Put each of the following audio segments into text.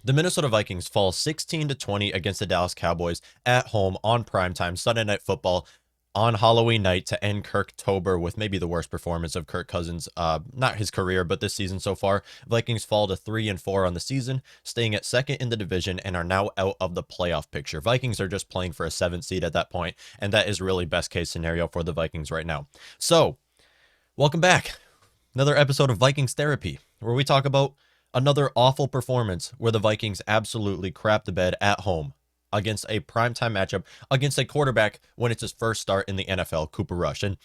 The Minnesota Vikings fall 16-20 against the Dallas Cowboys at home on primetime Sunday Night Football on Halloween night to end Kirktober with maybe the worst performance of Kirk Cousins, not his career, but this season so far. Vikings fall to 3-4 on the season, staying at second in the division and are now out of the playoff picture. Vikings are just playing for a 7th seed at that point, and that is really best case scenario for the Vikings right now. So, welcome back. Another episode of Vikings Therapy, where we talk about another awful performance where the Vikings absolutely crap the bed at home against a primetime matchup against a quarterback when it's his first start in the NFL, Cooper Rush. And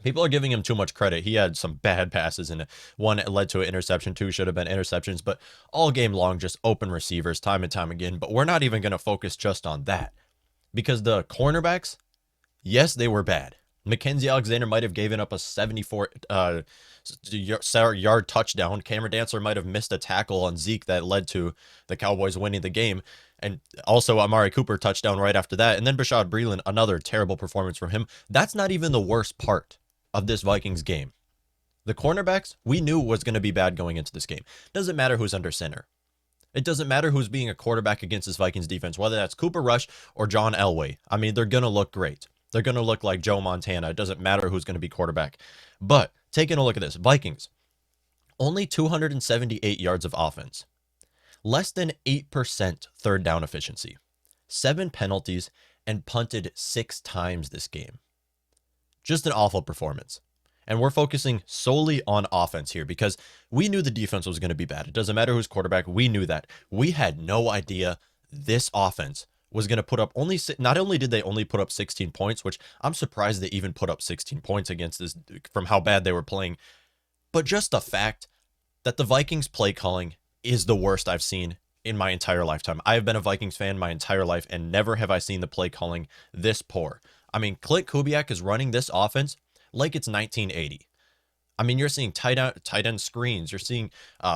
people are giving him too much credit. He had some bad passes, and one led to an interception, two should have been interceptions, but all game long, just open receivers time and time again. But we're not even going to focus just on that because the cornerbacks, yes, they were bad. Mackenzie Alexander might have given up a 74-yard touchdown. Cameron Dantzler might have missed a tackle on Zeke that led to the Cowboys winning the game. And also Amari Cooper touchdown right after that. And then Bashaud Breeland, another terrible performance from him. That's not even the worst part of this Vikings game. The cornerbacks, we knew was going to be bad going into this game. Doesn't matter who's under center. It doesn't matter who's being a quarterback against this Vikings defense, whether that's Cooper Rush or John Elway. I mean, they're going to look great. They're going to look like Joe Montana. It doesn't matter who's going to be quarterback. But taking a look at this, Vikings, only 278 yards of offense, less than 8% third down efficiency, 7 penalties, and punted 6 times this game. Just an awful performance. And we're focusing solely on offense here because we knew the defense was going to be bad. It doesn't matter who's quarterback. We knew that. We had no idea this offense was going to put up not only did they only put up 16 points, which I'm surprised they even put up 16 points against this from how bad they were playing, but just the fact that the Vikings play calling is the worst I've seen in my entire lifetime. I have been a Vikings fan my entire life, and never have I seen the play calling this poor. I mean, Clint Kubiak is running this offense like it's 1980. I mean, you're seeing tight end screens. You're seeing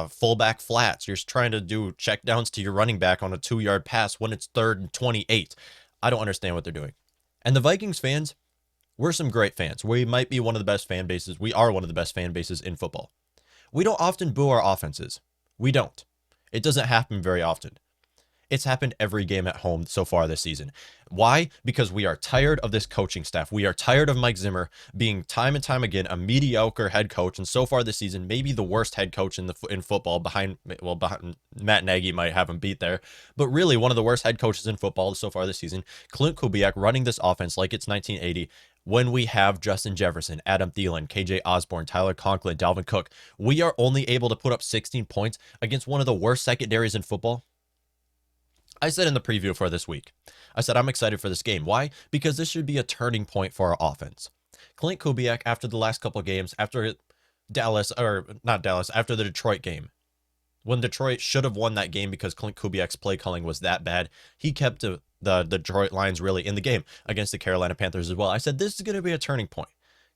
fullback flats. You're trying to do check downs to your running back on a 2-yard pass when it's 3rd and 28. I don't understand what they're doing. And the Vikings fans, we're some great fans. We might be one of the best fan bases. We are one of the best fan bases in football. We don't often boo our offenses. We don't. It doesn't happen very often. It's happened every game at home so far this season. Why? Because we are tired of this coaching staff. We are tired of Mike Zimmer being time and time again a mediocre head coach, and so far this season, maybe the worst head coach in football behind Matt Nagy might have him beat there, but really one of the worst head coaches in football so far this season. Clint Kubiak running this offense like it's 1980 when we have Justin Jefferson, Adam Thielen, KJ Osborne, Tyler Conklin, Dalvin Cook. We are only able to put up 16 points against one of the worst secondaries in football. I said in the preview for this week, I said I'm excited for this game. Why? Because this should be a turning point for our offense. Clint Kubiak, after the last couple of games, after after the Detroit game, when Detroit should have won that game because Clint Kubiak's play calling was that bad, he kept the Detroit Lions really in the game against the Carolina Panthers as well. I said this is going to be a turning point.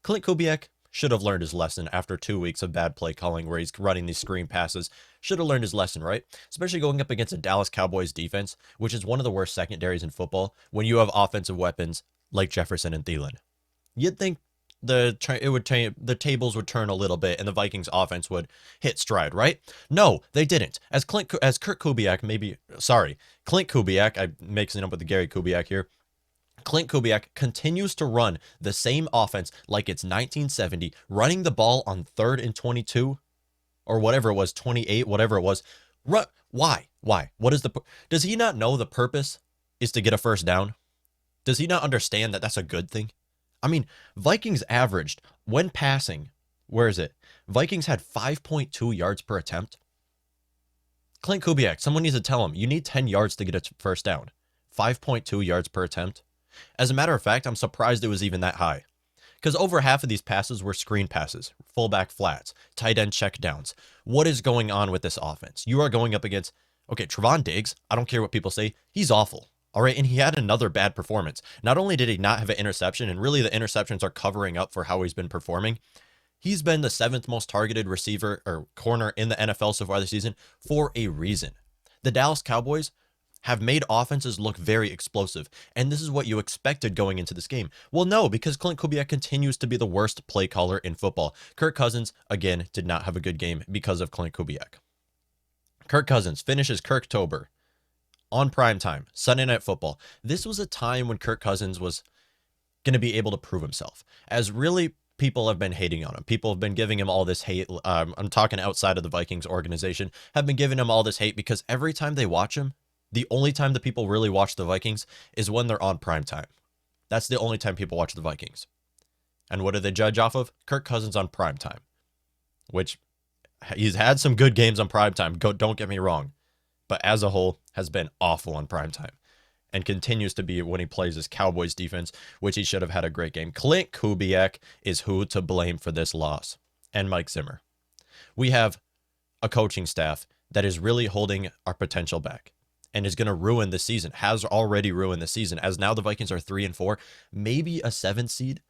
Clint Kubiak should have learned his lesson after 2 weeks of bad play calling where he's running these screen passes. Should have learned his lesson, right? Especially going up against a Dallas Cowboys defense, which is one of the worst secondaries in football when you have offensive weapons like Jefferson and Thielen. You'd think the tables would turn a little bit and the Vikings offense would hit stride, right? No, they didn't. Clint Kubiak, I'm mixing it up with the Gary Kubiak here. Clint Kubiak continues to run the same offense like it's 1970, running the ball on 3rd and 22 or whatever it was, 28, whatever it was. Why? What is does he not know the purpose is to get a first down? Does he not understand that that's a good thing? I mean, Vikings averaged when passing, where is it? Vikings had 5.2 yards per attempt. Clint Kubiak, someone needs to tell him, you need 10 yards to get a first down. 5.2 yards per attempt. As a matter of fact, I'm surprised it was even that high. Because over half of these passes were screen passes, fullback flats, tight end check downs. What is going on with this offense? You are going up against, Trevon Diggs, I don't care what people say, he's awful. All right, and he had another bad performance. Not only did he not have an interception, and really the interceptions are covering up for how he's been performing, he's been the 7th most targeted receiver or corner in the NFL so far this season for a reason. The Dallas Cowboys have made offenses look very explosive, and this is what you expected going into this game. Well, no, because Clint Kubiak continues to be the worst play caller in football. Kirk Cousins, again, did not have a good game because of Clint Kubiak. Kirk Cousins finishes Kirktober on primetime, Sunday Night Football. This was a time when Kirk Cousins was going to be able to prove himself, as really people have been hating on him. People have been giving him all this hate. I'm talking outside of the Vikings organization, have been giving him all this hate because every time they watch him, the only time that people really watch the Vikings is when they're on primetime. That's the only time people watch the Vikings. And what do they judge off of? Kirk Cousins on primetime, which he's had some good games on primetime. Don't get me wrong, but as a whole has been awful on primetime and continues to be when he plays his Cowboys defense, which he should have had a great game. Clint Kubiak is who to blame for this loss, and Mike Zimmer. We have a coaching staff that is really holding our potential back and is going to ruin the season, has already ruined the season, as now the Vikings are 3-4, maybe a 7th seed.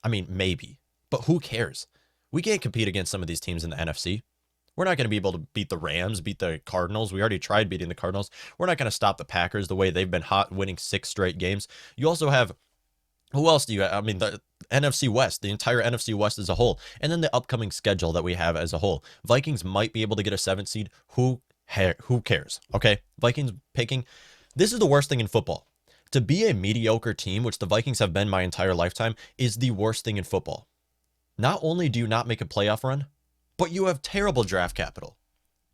I mean, maybe, but who cares? We can't compete against some of these teams in the NFC. We're not going to be able to beat the Rams, beat the Cardinals. We already tried beating the Cardinals. We're not going to stop the Packers the way they've been hot, winning 6 straight games. You also have, who else do you have? I mean, the NFC West, the entire NFC West as a whole, and then the upcoming schedule that we have as a whole. Vikings might be able to get a 7th seed. Who cares? Okay, Vikings picking. This is the worst thing in football. To be a mediocre team, which the Vikings have been my entire lifetime, is the worst thing in football. Not only do you not make a playoff run, but you have terrible draft capital.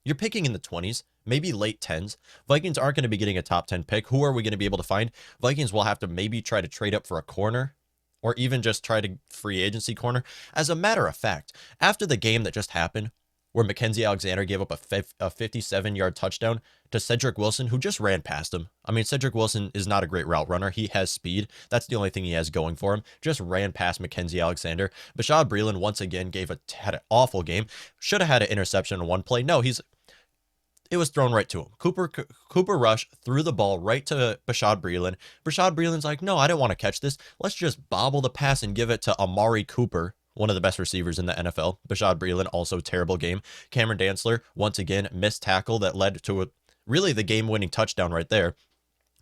You're picking in the 20s, maybe late 10s. Vikings aren't going to be getting a top 10 pick. Who are we going to be able to find? Vikings will have to maybe try to trade up for a corner or even just try to free agency corner. As a matter of fact, after the game that just happened, where Mackenzie Alexander gave up a 57-yard touchdown to Cedric Wilson, who just ran past him. I mean, Cedric Wilson is not a great route runner. He has speed. That's the only thing he has going for him. Just ran past Mackenzie Alexander. Bashaud Breeland once again had an awful game. Should have had an interception on one play. No, it was thrown right to him. Cooper Rush threw the ball right to Bashaud Breeland. Bashaud Breeland's like, no, I didn't want to catch this. Let's just bobble the pass and give it to Amari Cooper, one of the best receivers in the NFL. Bashaud Breeland, also terrible game. Cameron Dantzler, once again, missed tackle that led to really the game-winning touchdown right there,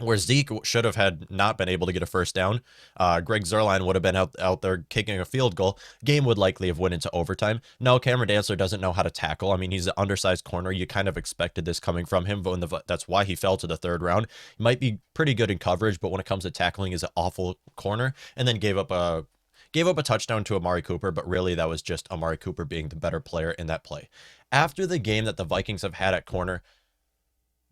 where Zeke should have had not been able to get a first down. Greg Zuerlein would have been out there kicking a field goal. Game would likely have went into overtime. No, Cameron Dantzler doesn't know how to tackle. I mean, he's an undersized corner. You kind of expected this coming from him, but that's why he fell to the 3rd round. He might be pretty good in coverage, but when it comes to tackling, he's an awful corner, and then gave up a touchdown to Amari Cooper, but really that was just Amari Cooper being the better player in that play. After the game that the Vikings have had at corner,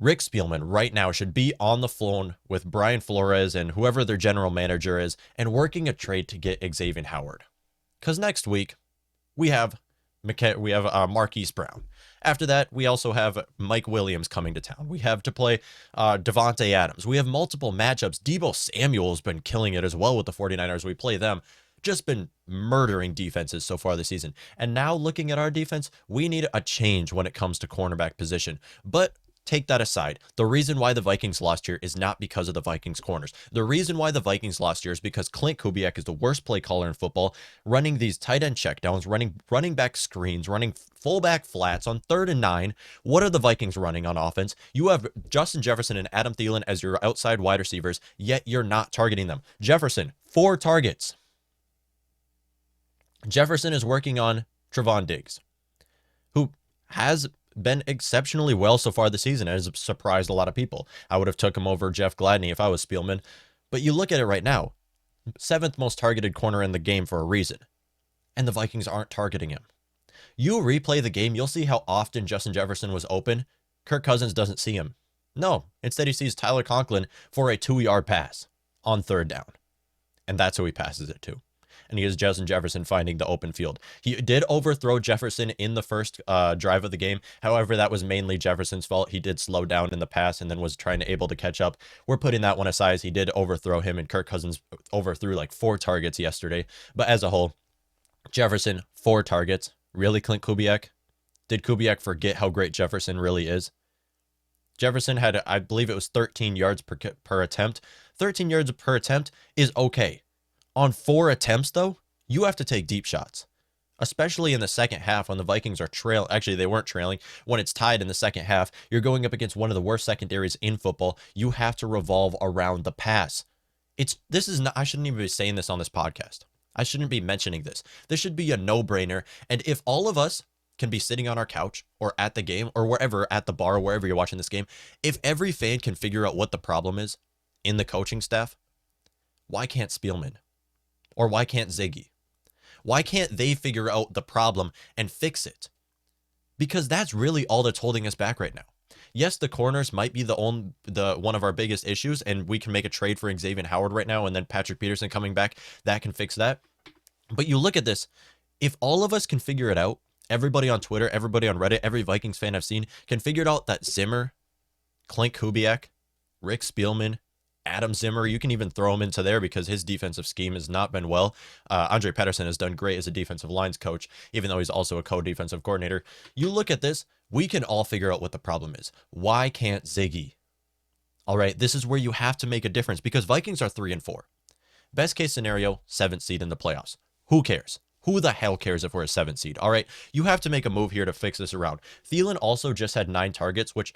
Rick Spielman right now should be on the phone with Brian Flores and whoever their general manager is and working a trade to get Xavier Howard. Because next week, we have Marquise Brown. After that, we also have Mike Williams coming to town. We have to play Devontae Adams. We have multiple matchups. Deebo Samuel's been killing it as well with the 49ers. We play them. Just been murdering defenses so far this season. And now looking at our defense, we need a change when it comes to cornerback position. But take that aside. The reason why the Vikings lost here is not because of the Vikings corners. The reason why the Vikings lost here is because Clint Kubiak is the worst play caller in football, running these tight end checkdowns, running back screens, running fullback flats on 3rd and 9. What are the Vikings running on offense? You have Justin Jefferson and Adam Thielen as your outside wide receivers, yet you're not targeting them. Jefferson, 4 targets. Jefferson is working on Trevon Diggs, who has been exceptionally well so far this season and has surprised a lot of people. I would have took him over Jeff Gladney if I was Spielman. But you look at it right now, 7th most targeted corner in the game for a reason. And the Vikings aren't targeting him. You replay the game, you'll see how often Justin Jefferson was open. Kirk Cousins doesn't see him. No, instead he sees Tyler Conklin for a 2-yard pass on 3rd down. And that's who he passes it to. And he is Justin Jefferson finding the open field. He did overthrow Jefferson in the first drive of the game. However, that was mainly Jefferson's fault. He did slow down in the pass and then was able to catch up. We're putting that one aside. He did overthrow him, and Kirk Cousins overthrew like 4 targets yesterday. But as a whole, Jefferson, 4 targets. Really, Clint Kubiak? Did Kubiak forget how great Jefferson really is? Jefferson had, I believe it was 13 yards per attempt. 13 yards per attempt is okay. On 4 attempts, though, you have to take deep shots, especially in the second half when the Vikings are trailing. Actually, they weren't trailing. When it's tied in the second half, you're going up against one of the worst secondaries in football. You have to revolve around the pass. This is not, I shouldn't even be saying this on this podcast. I shouldn't be mentioning this. This should be a no-brainer. And if all of us can be sitting on our couch or at the game or wherever, at the bar, wherever you're watching this game, if every fan can figure out what the problem is in the coaching staff, why can't Spielman? Or why can't Ziggy? Why can't they figure out the problem and fix it? Because that's really all that's holding us back right now. Yes, the corners might be the one of our biggest issues, and we can make a trade for Xavier Howard right now, and then Patrick Peterson coming back, that can fix that. But you look at this, if all of us can figure it out, everybody on Twitter, everybody on Reddit, every Vikings fan I've seen can figure it out that Zimmer, Clint Kubiak, Rick Spielman, Adam Zimmer, you can even throw him into there because his defensive scheme has not been well. Andre Patterson has done great as a defensive lines coach, even though he's also a co-defensive coordinator. You look at this, we can all figure out what the problem is. Why can't Ziggy? All right, this is where you have to make a difference because Vikings are 3-4. Best case scenario, 7th seed in the playoffs. Who cares? Who the hell cares if we're a 7th seed? All right, you have to make a move here to fix this around. Thielen also just had 9 targets, which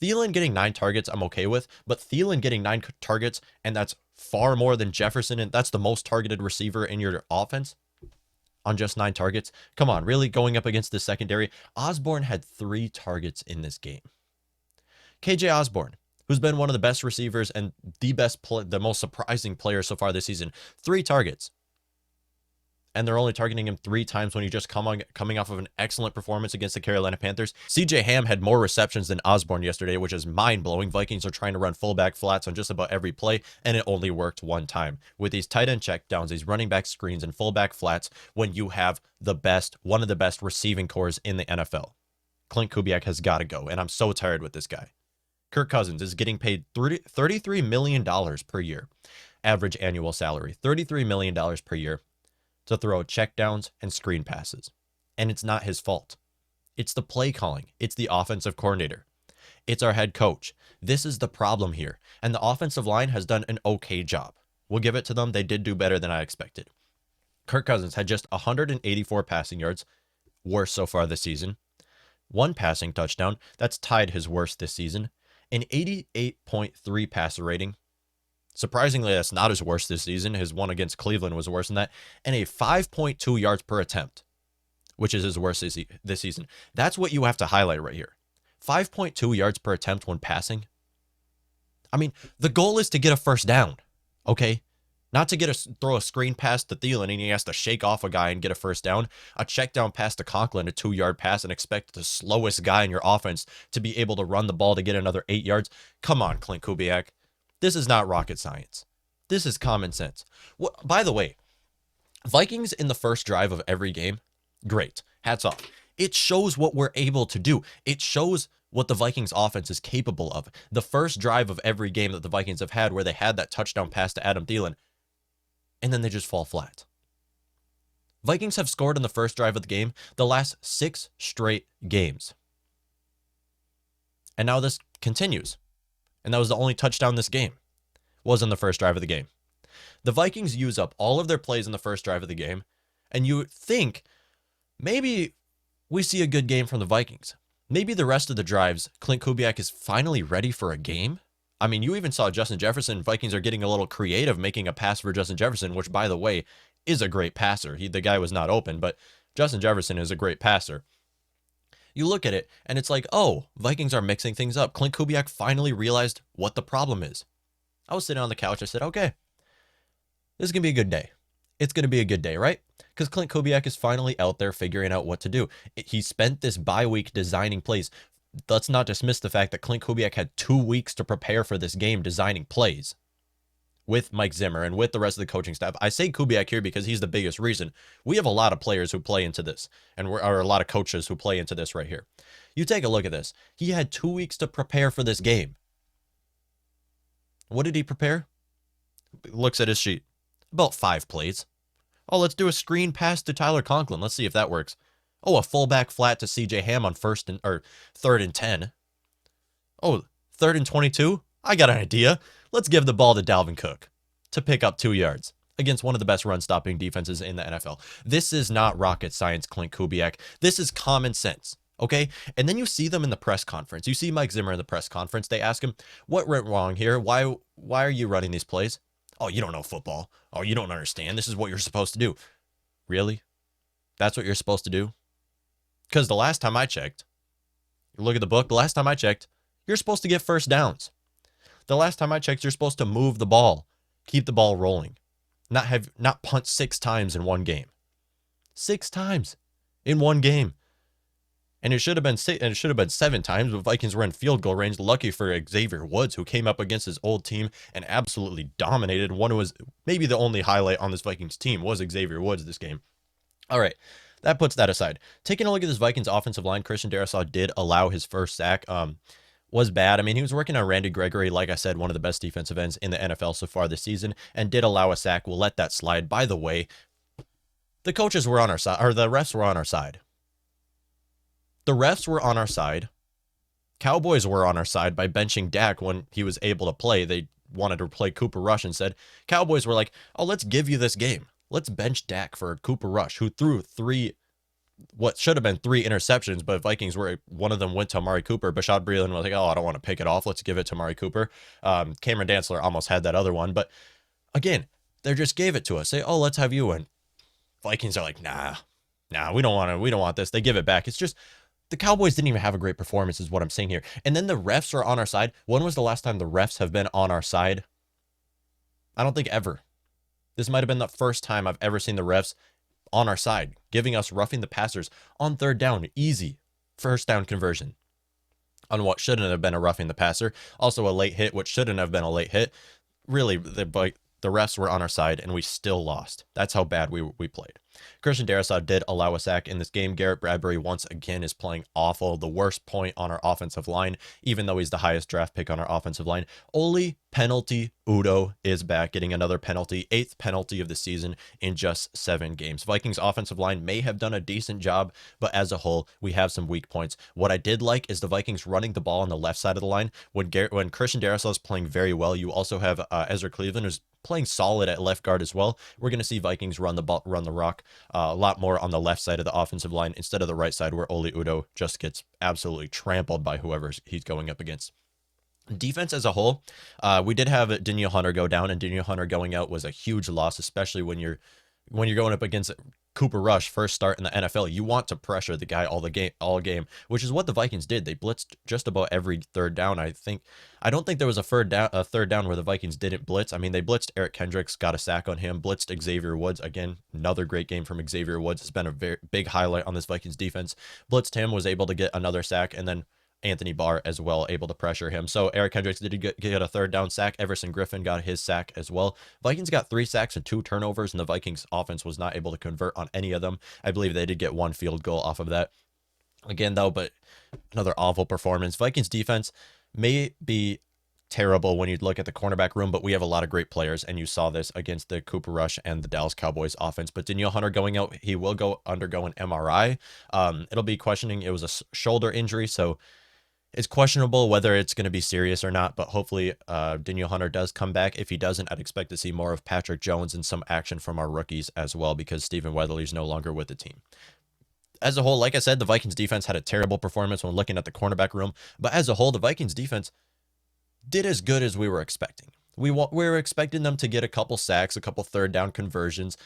Thielen getting 9 targets, I'm okay with, but Thielen getting 9 targets, and that's far more than Jefferson, and that's the most targeted receiver in your offense on just 9 targets. Come on, really going up against the secondary? Osborne had 3 targets in this game. KJ Osborne, who's been one of the best receivers and the most surprising player so far this season, 3 targets. And they're only targeting him 3 times when you just coming off of an excellent performance against the Carolina Panthers. CJ Ham had more receptions than Osborne yesterday, which is mind-blowing. Vikings are trying to run fullback flats on just about every play, and it only worked 1 time. With these tight end checkdowns, these running back screens, and fullback flats, when you have one of the best receiving cores in the NFL. Clint Kubiak has got to go, and I'm so tired with this guy. Kirk Cousins is getting paid $33 million per year, average annual salary, $33 million per year, to throw checkdowns and screen passes. And it's not his fault. It's the play calling. It's the offensive coordinator. It's our head coach. This is the problem here. And the offensive line has done an okay job. We'll give it to them. They did do better than I expected. Kirk Cousins had just 184 passing yards, worst so far this season. 1 passing touchdown, that's tied his worst this season. An 88.3 passer rating. Surprisingly, that's not his worst this season. His one against Cleveland was worse than that. And a 5.2 yards per attempt, which is his worst this season. That's what you have to highlight right here. 5.2 yards per attempt when passing. I mean, the goal is to get a first down, okay? Not to throw a screen pass to Thielen and he has to shake off a guy and get a first down. A check down pass to Conklin, a 2-yard pass, and expect the slowest guy in your offense to be able to run the ball to get another 8 yards. Come on, Clint Kubiak. This is not rocket science. This is common sense. By the way, Vikings in the first drive of every game, great. Hats off. It shows what we're able to do. It shows what the Vikings offense is capable of. The first drive of every game that the Vikings have had where they had that touchdown pass to Adam Thielen, and then they just fall flat. Vikings have scored in the first drive of the game the last 6 straight games. And now this continues. And that was the only touchdown this game, was in the first drive of the game. The Vikings use up all of their plays in the first drive of the game, and you think maybe we see a good game from the Vikings. Maybe the rest of the drives, Clint Kubiak is finally ready for a game. I mean, you even saw Justin Jefferson. Vikings are getting a little creative, making a pass for Justin Jefferson, which, by the way, is a great passer. The guy was not open, but Justin Jefferson is a great passer. You look at it, and it's like, oh, Vikings are mixing things up. Clint Kubiak finally realized what the problem is. I was sitting on the couch. I said, okay, this is going to be a good day. It's going to be a good day, right? Because Clint Kubiak is finally out there figuring out what to do. He spent this bye week designing plays. Let's not dismiss the fact that Clint Kubiak had 2 weeks to prepare for this game designing plays with Mike Zimmer and with the rest of the coaching staff. I say Kubiak here because he's the biggest reason. We have a lot of players who play into this, and are a lot of coaches who play into this right here. You take a look at this. He had 2 weeks to prepare for this game. What did he prepare? Looks at his sheet. About 5 plays. Oh, let's do a screen pass to Tyler Conklin. Let's see if that works. Oh, a fullback flat to CJ Ham on 3rd and 10. Oh, 3rd and 22? I got an idea. Let's give the ball to Dalvin Cook to pick up 2 yards against one of the best run-stopping defenses in the NFL. This is not rocket science, Clint Kubiak. This is common sense, okay? And then you see them in the press conference. You see Mike Zimmer in the press conference. They ask him, what went wrong here? Why are you running these plays? Oh, you don't know football. Oh, you don't understand. This is what you're supposed to do. Really? That's what you're supposed to do? Because the last time I checked, look at the book, the last time I checked, you're supposed to get first downs. The last time I checked, you're supposed to move the ball, keep the ball rolling, not punt 6 times in one game. 6 times in one game. And it should have been 7 times, but Vikings were in field goal range. Lucky for Xavier Woods, who came up against his old team and absolutely dominated. One was maybe the only highlight on this Vikings team was Xavier Woods this game. All right, that puts that aside. Taking a look at this Vikings offensive line, Christian Darrisaw did allow his first sack. Was bad. I mean, he was working on Randy Gregory, like I said, one of the best defensive ends in the NFL so far this season, and did allow a sack. We'll let that slide. By the way, the coaches were on our side, or the refs were on our side. The refs were on our side. Cowboys were on our side by benching Dak when he was able to play. They wanted to play Cooper Rush instead. Cowboys were like, oh, let's give you this game. Let's bench Dak for Cooper Rush, who threw what should have been 3 interceptions, but Vikings one of them went to Amari Cooper. Bashaud Breeland was like, oh, I don't want to pick it off. Let's give it to Amari Cooper. Cameron Dantzler almost had that other one. But again, they just gave it to us. Say, oh, let's have you win. Vikings are like, nah, we don't want this. They give it back. It's just, the Cowboys didn't even have a great performance is what I'm saying here. And then the refs are on our side. When was the last time the refs have been on our side? I don't think ever. This might have been the first time I've ever seen the refs on our side, giving us roughing the passers on 3rd down, easy first down conversion on what shouldn't have been a roughing the passer. Also a late hit, which shouldn't have been a late hit. Really, the refs were on our side, and we still lost. That's how bad we played. Christian Darrisaw did allow a sack in this game. Garrett Bradbury once again is playing awful. The worst point on our offensive line, even though he's the highest draft pick on our offensive line. Only penalty Udo is back, getting another penalty, 8th penalty of the season in just 7 games. Vikings offensive line may have done a decent job, but as a whole, we have some weak points. What I did like is the Vikings running the ball on the left side of the line. When Christian Darrisaw is playing very well, you also have Ezra Cleveland, who's playing solid at left guard as well. We're going to see Vikings run the rock a lot more on the left side of the offensive line instead of the right side, where Oli Udo just gets absolutely trampled by whoever he's going up against. Defense as a whole, we did have Danielle Hunter go down, and Danielle Hunter going out was a huge loss, especially when you're going up against Cooper Rush, first start in the NFL. You want to pressure the guy all game, which is what the Vikings did. They blitzed just about every 3rd down. I don't think there was a 3rd down where the Vikings didn't blitz. I mean, they blitzed Eric Kendricks, got a sack on him, blitzed Xavier Woods. Again, another great game from Xavier Woods. Has been a very big highlight on this Vikings defense. Blitzed him, was able to get another sack, and then Anthony Barr as well, able to pressure him. So Eric Kendricks did get a 3rd down sack. Everson Griffin got his sack as well. Vikings got 3 sacks and 2 turnovers, and the Vikings offense was not able to convert on any of them. I believe they did get 1 field goal off of that. Again, though, but another awful performance. Vikings defense may be terrible when you look at the cornerback room, but we have a lot of great players, and you saw this against the Cooper Rush and the Dallas Cowboys offense. But Danielle Hunter going out, he will undergo an MRI. It'll be questioning. It was a shoulder injury, so it's questionable whether it's going to be serious or not, but hopefully Danielle Hunter does come back. If he doesn't, I'd expect to see more of Patrick Jones and some action from our rookies as well, because Stephen Weatherly's no longer with the team. As a whole, like I said, the Vikings defense had a terrible performance when looking at the cornerback room, but as a whole, the Vikings defense did as good as we were expecting. We were expecting them to get a couple sacks, a couple 3rd down conversions,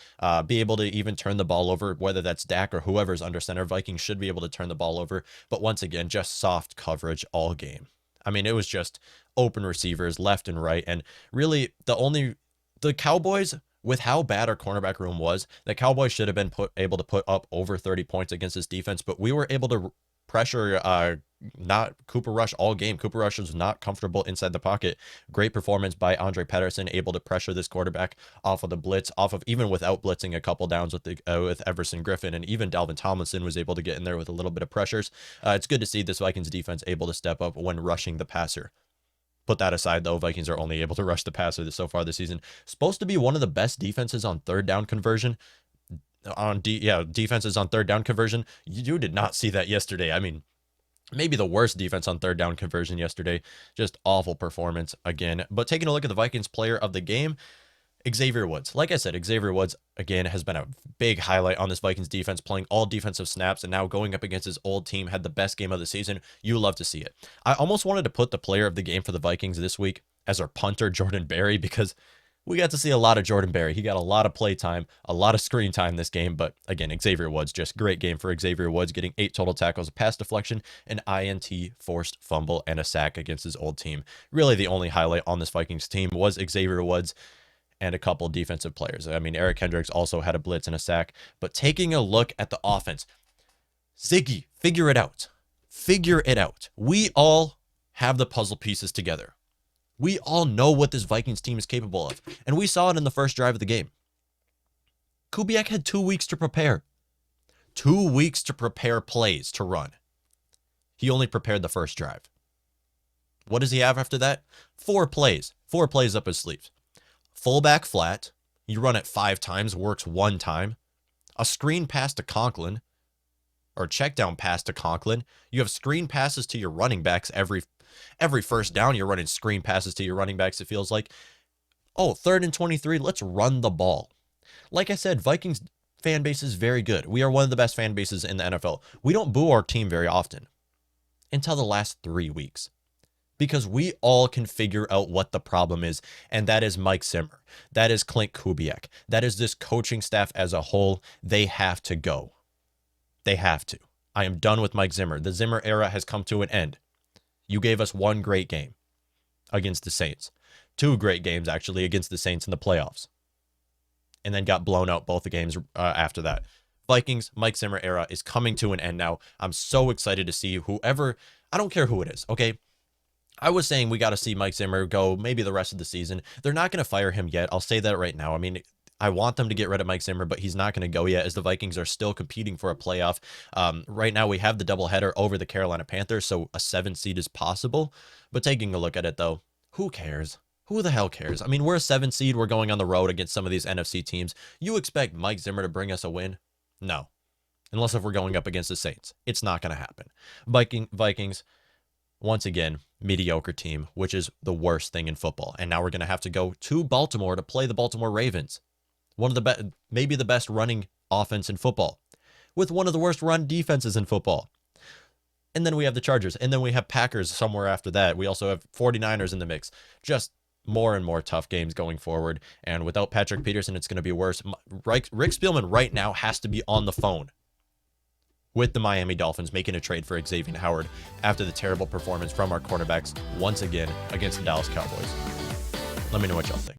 be able to even turn the ball over, whether that's Dak or whoever's under center. Vikings should be able to turn the ball over, but once again, just soft coverage all game. I mean, it was just open receivers left and right, and really the Cowboys, with how bad our cornerback room was, the Cowboys should have been able to put up over 30 points against this defense, but we were able to pressure not Cooper Rush all game. Cooper Rush was not comfortable inside the pocket. Great performance by Andre Patterson, able to pressure this quarterback off of the blitz, even without blitzing a couple downs with Everson Griffin, and even Dalvin Tomlinson was able to get in there with a little bit of pressures. It's good to see this Vikings defense able to step up when rushing the passer. Put that aside, though, Vikings are only able to rush the passer so far this season. Supposed to be one of the best defenses on 3rd down conversion. Defenses on 3rd down conversion. You did not see that yesterday. I mean, maybe the worst defense on 3rd down conversion yesterday. Just awful performance again. But taking a look at the Vikings player of the game, Xavier Woods. Like I said, Xavier Woods, again, has been a big highlight on this Vikings defense, playing all defensive snaps, and now going up against his old team, had the best game of the season. You love to see it. I almost wanted to put the player of the game for the Vikings this week as our punter, Jordan Berry, because We got to see a lot of Jordan Berry. He got a lot of play time, a lot of screen time this game. But again, Xavier Woods, just great game for Xavier Woods, getting 8 total tackles, a pass deflection, an INT, forced fumble, and a sack against his old team. Really, the only highlight on this Vikings team was Xavier Woods and a couple defensive players. I mean, Eric Hendricks also had a blitz and a sack. But taking a look at the offense, Ziggy, figure it out. Figure it out. We all have the puzzle pieces together. We all know what this Vikings team is capable of, and we saw it in the first drive of the game. Kubiak had 2 weeks to prepare. 2 weeks to prepare plays to run. He only prepared the first drive. What does he have after that? 4 plays. 4 plays up his sleeves. Fullback flat. You run it 5 times, works 1 time. A screen pass to Conklin, or check down pass to Conklin. You have screen passes to your running backs every first down. You're running screen passes to your running backs, it feels like. Oh, 3rd and 23, let's run the ball. Like I said, Vikings fan base is very good. We are one of the best fan bases in the NFL. We don't boo our team very often until the last 3 weeks, because we all can figure out what the problem is, and that is Mike Zimmer. That is Clint Kubiak. That is this coaching staff as a whole. They have to go. They have to. I am done with Mike Zimmer. The Zimmer era has come to an end. You gave us 1 great game against the Saints. 2 great games, actually, against the Saints in the playoffs. And then got blown out both the games after that. Vikings, Mike Zimmer era is coming to an end now. I'm so excited to see whoever, I don't care who it is, okay? I was saying we got to see Mike Zimmer go maybe the rest of the season. They're not going to fire him yet. I'll say that right now. I mean, I want them to get rid of Mike Zimmer, but he's not going to go yet, as the Vikings are still competing for a playoff. Right now, we have the doubleheader over the Carolina Panthers, so a 7 seed is possible. But taking a look at it, though, who cares? Who the hell cares? I mean, we're a 7 seed. We're going on the road against some of these NFC teams. You expect Mike Zimmer to bring us a win? No. Unless if we're going up against the Saints. It's not going to happen. Vikings, once again, mediocre team, which is the worst thing in football. And now we're going to have to go to Baltimore to play the Baltimore Ravens. One of the best, maybe the best running offense in football, with one of the worst run defenses in football. And then we have the Chargers, and then we have Packers somewhere after that. We also have 49ers in the mix. Just more and more tough games going forward. And without Patrick Peterson, it's going to be worse. Rick Spielman right now has to be on the phone with the Miami Dolphins, making a trade for Xavier Howard after the terrible performance from our cornerbacks once again against the Dallas Cowboys. Let me know what y'all think.